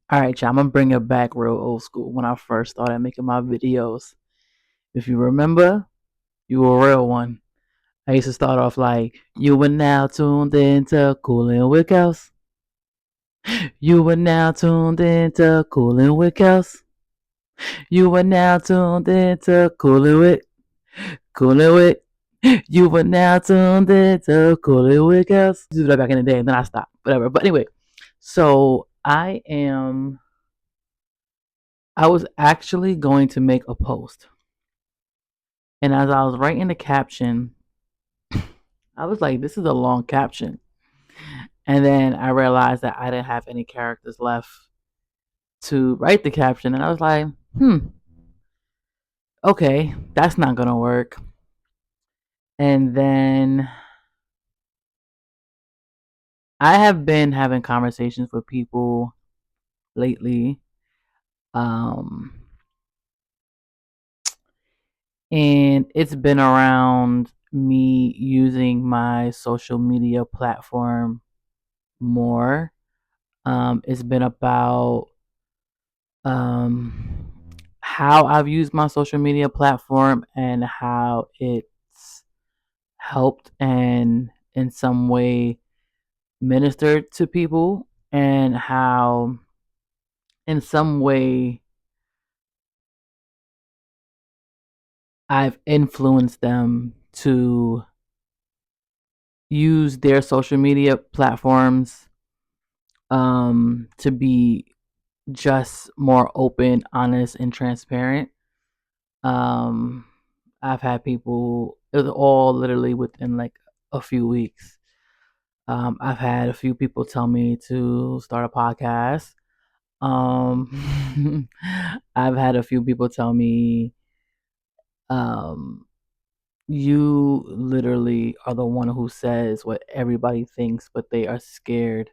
All right, y'all, I'm gonna bring it back real old school when I first started making my videos. If you remember, you were a real one. I used to start off like, "You are now tuned into Coolin' with Kels. You are now tuned into Coolin' with Kels. You are now tuned into Coolin' with. You are now tuned into Coolin' with Kels." Do that back in the day, and then I stopped. Whatever. But anyway, so I was actually going to make a post. And as I was writing the caption, I was like, this is a long caption. And then I realized that I didn't have any characters left to write the caption. And I was like, okay, that's not going to work. And then I have been having conversations with people lately. Um, and it's been around me using my social media platform more. It's been about um, how I've used my social media platform and how it's helped and in some way ministered to people, and how in some way I've influenced them to use their social media platforms to be just more open, honest, and transparent. Um, I've had people, it was all literally within like a few weeks. I've had a few people tell me to start a podcast. I've had a few people tell me, um, you literally are the one who says what everybody thinks, but they are scared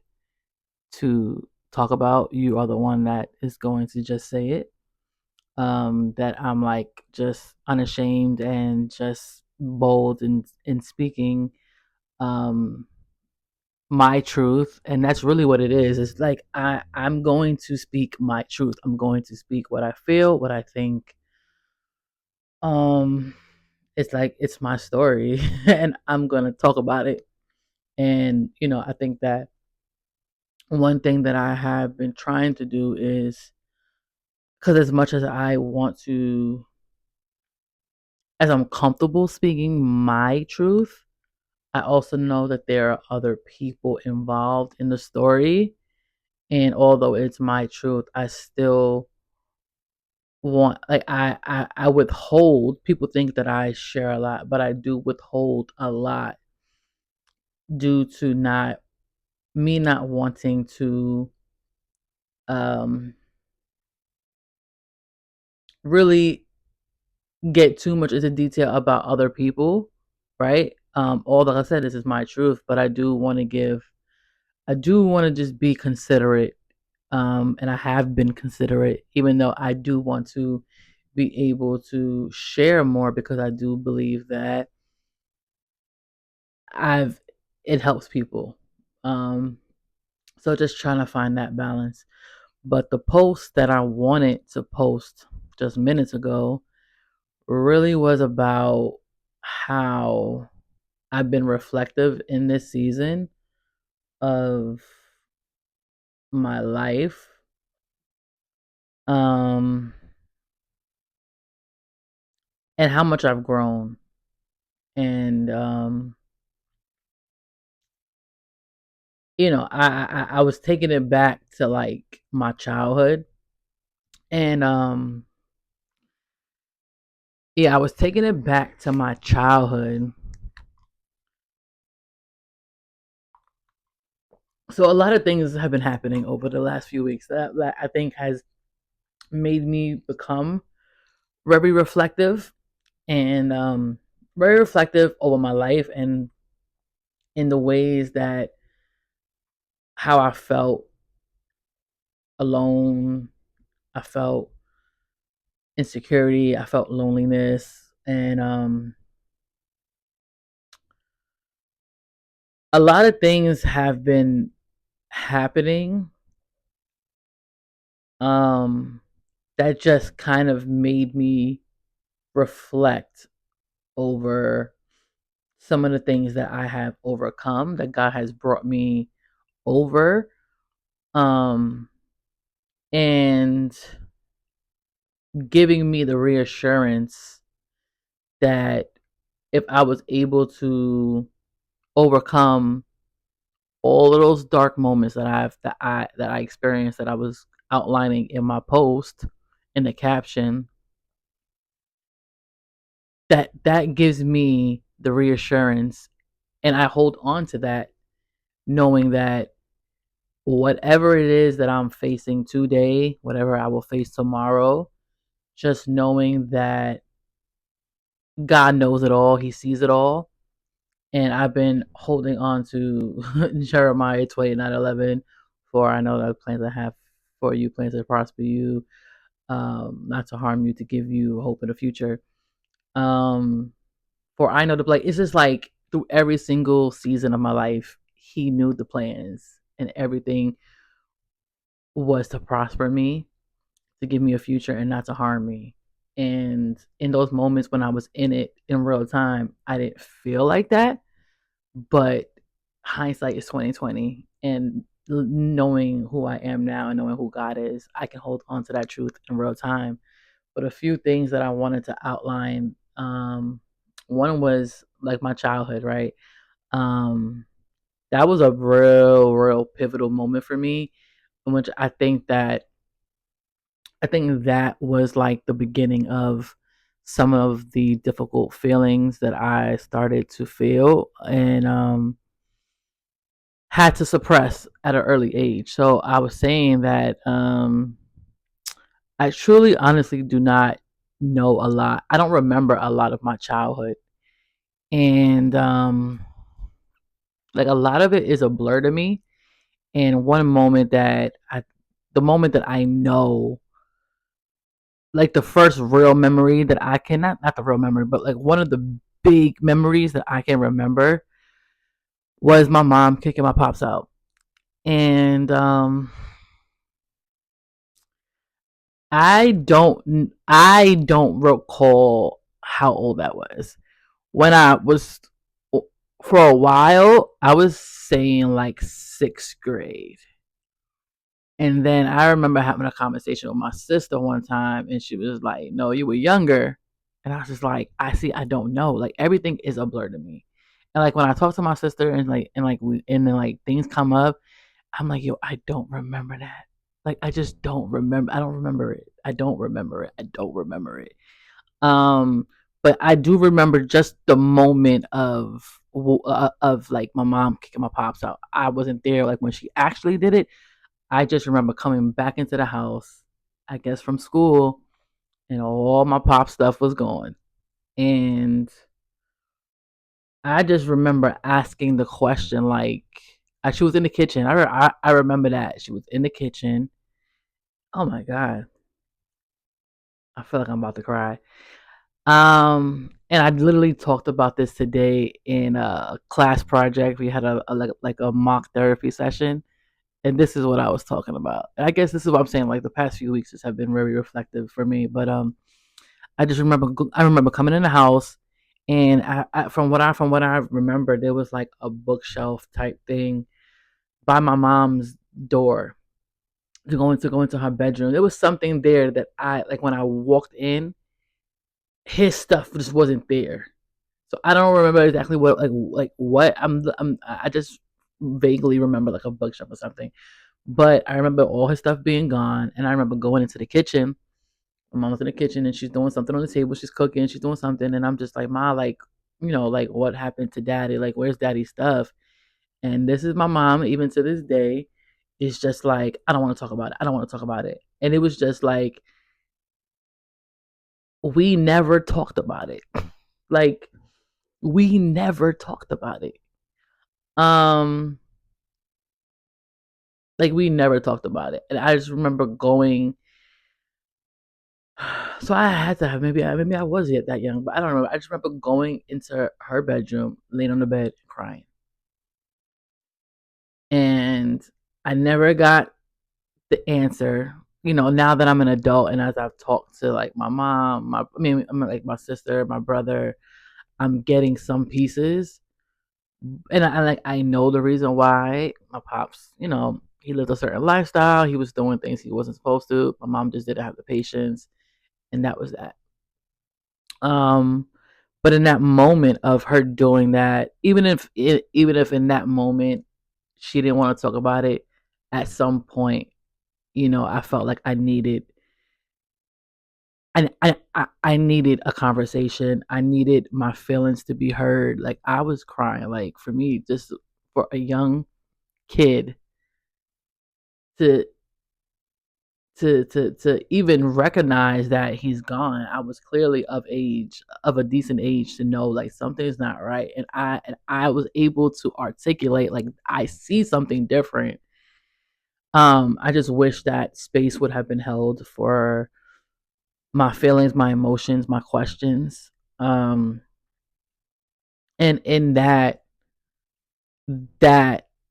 to talk about. You are the one that is going to just say it. That I'm like just unashamed and just bold in speaking um my truth, and that's really what it is. It's like I'm going to speak my truth. I'm going to speak what I feel, what I think. um it's like it's my story and I'm going to talk about it. And I think that one thing that I have been trying to do is, because as much as I want to, as I'm comfortable speaking my truth, I also know that there are other people involved in the story. And although it's my truth, I still want, like, I withhold. People think that I share a lot, but I do withhold a lot due to not wanting to um really get too much into detail about other people, right? All that I said, this is my truth, but I do want to just be considerate. And I have been considerate, even though I do want to be able to share more, because I do believe that I've it helps people. Um, so just trying to find that balance. But the post that I wanted to post just minutes ago really was about how I've been reflective in this season of my life. Um, and how much I've grown. And I was taking it back to like my childhood. And yeah, I was taking it back to my childhood. So a lot of things have been happening over the last few weeks that I think has made me become very reflective, and very reflective over my life, and in the ways that how I felt alone, I felt insecurity, I felt loneliness, and a lot of things have been happening um that just kind of made me reflect over some of the things that I have overcome, that God has brought me over, um and giving me the reassurance that if I was able to overcome all of those dark moments that I experienced, that I was outlining in my post in the caption, that gives me the reassurance, and I hold on to that, knowing that whatever it is that I'm facing today, whatever I will face tomorrow, just knowing that God knows it all, He sees it all. And I've been holding on to Jeremiah 29:11, for I know that plans I have for you, plans to prosper you, not to harm you, to give you hope in the future. Um, for I know the plan. It's just like through every single season of my life, He knew the plans, and everything was to prosper me, to give me a future, and not to harm me. And in those moments when I was in it in real time, I didn't feel like that. But hindsight is 2020, and knowing who I am now and knowing who God is, I can hold on to that truth in real time. But a few things that I wanted to outline, one was like my childhood, right? Um, that was a real pivotal moment for me, in which I think that was like the beginning of some of the difficult feelings that I started to feel, and had to suppress at an early age. So I was saying that I truly, honestly do not know a lot. I don't remember a lot of my childhood, and like a lot of it is a blur to me. And the moment that I know, like the first real memory that I can, not the real memory, but like one of the big memories that I can remember was my mom kicking my pops out. And I don't recall how old that was. When I was For a while, I was saying like 6th grade. And then I remember having a conversation with my sister one time, and she was like, "No, you were younger." And I was just like, I don't know. Like everything is a blur to me. And like when I talk to my sister, and then like things come up, I'm like, yo, I don't remember that. Like I just don't remember. I don't remember it. I don't remember it. I don't remember it. Um, but I do remember just the moment of like my mom kicking my pops out. I wasn't there like when she actually did it. I just remember coming back into the house, I guess from school, and all my pop stuff was gone. And I just remember asking the question, like, she was in the kitchen. I remember that she was in the kitchen. Oh my god, I feel like I'm about to cry. And I literally talked about this today in a class project. We had like a mock therapy session, and this is what I was talking about. And I guess this is what I'm saying. Like the past few weeks have been very reflective for me. But I remember coming in the house, and from what I remember, there was like a bookshelf type thing by my mom's door to go into her bedroom. There was something there that I like when I walked in. His stuff just wasn't there. So I don't remember exactly what I just vaguely remember like a bookshelf or something. But I remember all his stuff being gone, and I remember going into the kitchen. My mom's in the kitchen, and she's doing something on the table. She's cooking. She's doing something, and I'm just like, Ma, like, like what happened to Daddy? Like, where's Daddy's stuff? And this is my mom, even to this day, is just like, I don't want to talk about it. I don't want to talk about it. And it was just like we never talked about it. Like we never talked about it. Um, like we never talked about it. And I just remember going. So I had to have maybe I was yet that young, but I don't remember. I just remember going into her bedroom, laying on the bed, and crying. And I never got the answer. now that I'm an adult and as I've talked to like my mom, like my sister, my brother, I'm getting some pieces, and I know the reason why. My pops, he lived a certain lifestyle. He was doing things he wasn't supposed to. My mom just didn't have the patience, and that was that. Um, but in that moment of her doing that, even if in that moment she didn't want to talk about it, at some point, I felt like I needed a conversation. I needed my feelings to be heard. Like I was crying. Like for me, just for a young kid to to even recognize that he's gone. I was clearly of a decent age to know like something is not right, and I was able to articulate like I see something different. I just wish that space would have been held for my feelings, my emotions, my questions. Um, and in that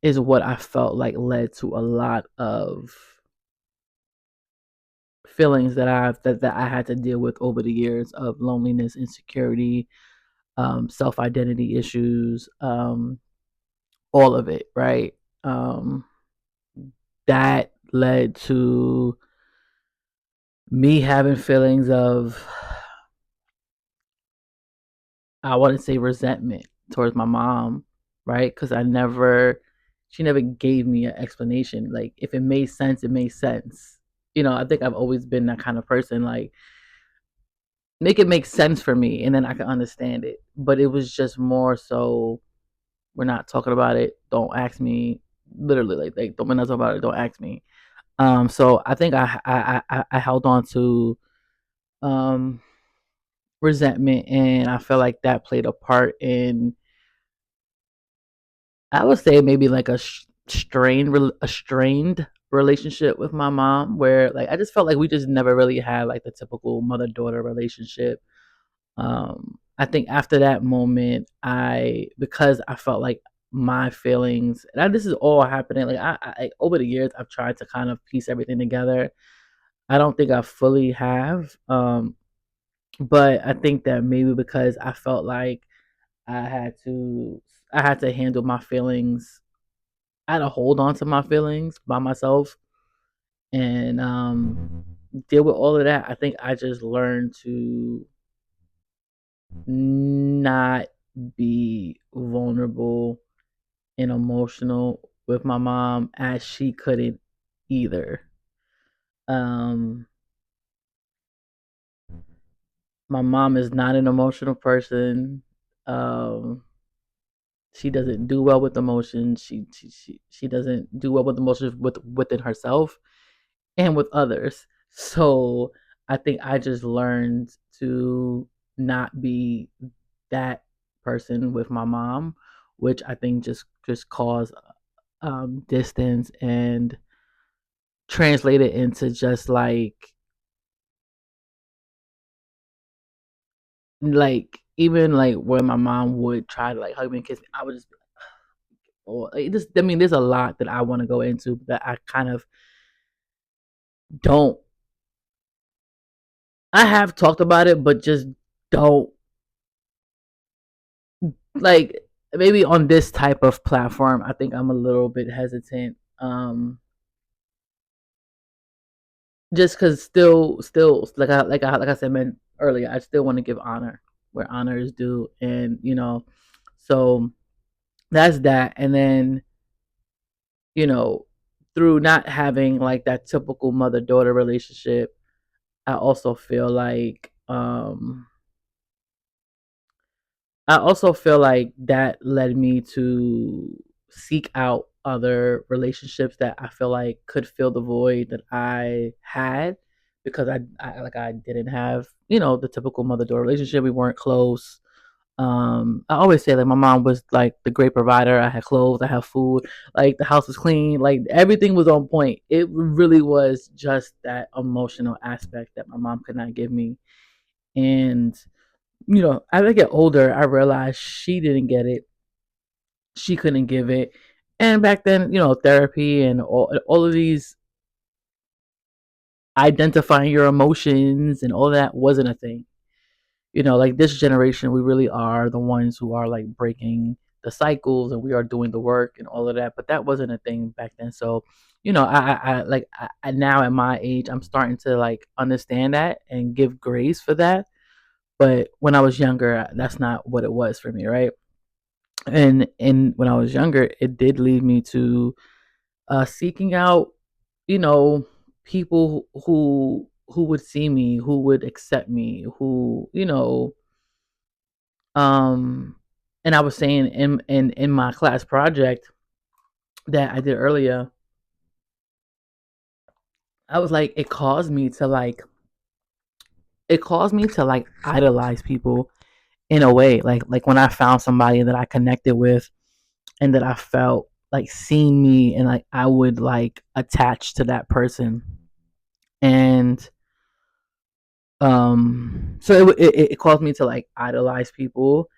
is what I felt like led to a lot of feelings that I had to deal with over the years of loneliness, insecurity, self identity issues, all of it, right? Um, that led to me having feelings of, I want to say, resentment towards my mom, right? Because she never gave me an explanation. Like, if it made sense, it made sense. I think I've always been that kind of person. Like, make it make sense for me, and then I can understand it. But it was just more so, we're not talking about it. Don't ask me. Literally, like don't we're not talking about it. Don't ask me. So I think I held on to um resentment, and I feel like that played a part in, I would say, maybe like a strained relationship with my mom, where like I just felt like we just never really had like the typical mother daughter relationship. I think after that moment, because I felt like my feelings, and this is all happening. Like over the years, I've tried to kind of piece everything together. I don't think I fully have, but I think that maybe because I felt like I had to, I had to handle my feelings. I had to hold on to my feelings by myself and deal with all of that. I think I just learned to not be vulnerable and emotional with my mom as she couldn't either. Um, my mom is not an emotional person. Um, she doesn't do well with emotions. She doesn't do well with emotions within herself and with others. So I think I just learned to not be that person with my mom, which I think just caused distance and translate it into just even like when my mom would try to like hug me and kiss me, I would just be like, oh, like, this. I mean, there's a lot that I want to go into that I kind of don't. I have talked about it, but just don't like, maybe on this type of platform. I think I'm a little bit hesitant. Just because still like I said man earlier, I still want to give honor where honor is due, and so that's that. And then you know through not having like that typical mother daughter relationship, I also feel like that led me to seek out other relationships that I feel like could fill the void that I had, because I didn't have the typical mother daughter relationship. We weren't close. I always say like my mom was like the great provider. I had clothes, I had food, like the house was clean, like everything was on point. It really was just that emotional aspect that my mom could not give me. And as I get older, I realized she didn't get it. She couldn't give it. And back then, therapy and all of these identifying your emotions and all that wasn't a thing. Like this generation, we really are the ones who are like breaking the cycles, and we are doing the work and all of that. But that wasn't a thing back then. So, now at my age, I'm starting to like understand that and give grace for that. But when I was younger, that's not what it was for me, right? And when I was younger, it did lead me to seeking out, you know, people who would see me, who would accept me, who and I was saying in my class project that I did earlier, I was like, it caused me to like idolize people in a way, like when I found somebody that I connected with and that I felt like seeing me, and like I would like attach to that person. And so it caused me to like idolize people,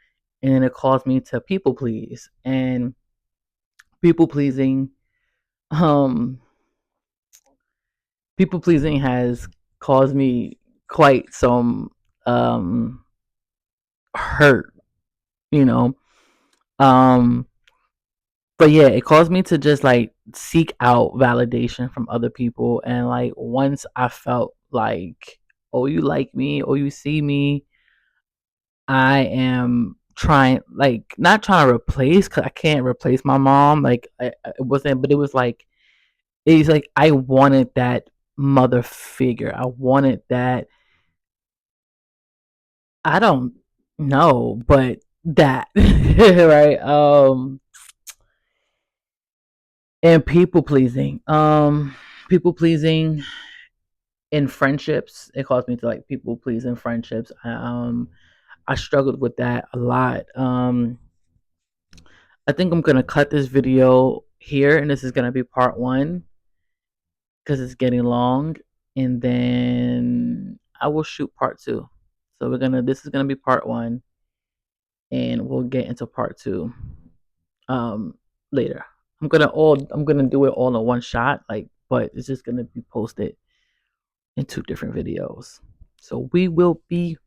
and then it caused me to people please. And people pleasing um people pleasing has caused me quite some hurt, you know. Um but yeah, it caused me to just like seek out validation from other people. And like once I felt like, oh, you like me, or you see me, I am trying, like, not trying to replace, because I can't replace my mom. Like, it wasn't, but it was like, it's like I wanted that mother figure. I wanted that. I don't know, but that, right? And people pleasing in friendships. It caused me to like people please in friendships. I struggled with that a lot. I think I'm gonna cut this video here, and this is gonna be part one because it's getting long, and then I will shoot part two. So this is gonna be part one, and we'll get into part two later. I'm gonna do it all in one shot, like, but it's just gonna be posted in two different videos. So we will be